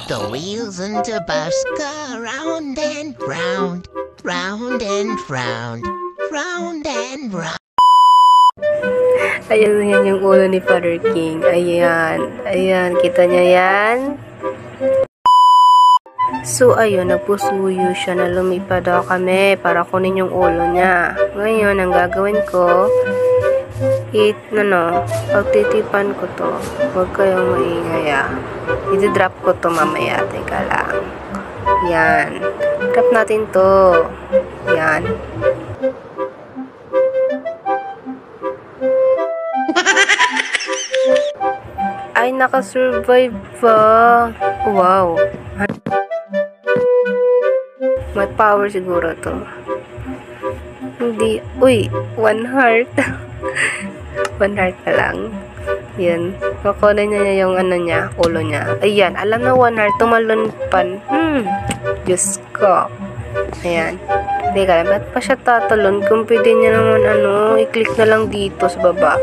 The wheels and the bus go round and round, round and round, round and round. Ayan, yan yung ulo ni Father King. Ayan. Ayan, kita niya yan. So, ayun, nagpusuyo siya na lumipad daw kami para kunin yung ulo niya. Ngayon, ang gagawin ko, pagtitipan ko to. Huwag kayong maingay ah. I-drop ko to mamaya. Teka lang. Yan. Drop natin to. Yan. Ay, nakasurvive pa. Wow. May power siguro to. Hindi. Uy, 1 heart. 1 heart na lang. Yan. Kukunin niya yung ulo niya. Ayan. Alam na 1 heart. Tumalon pan. Diyos ko. Ayan. Teka lang. Ba't pa siya tatalon? Kung pwede niya naman i-click na lang dito sa baba.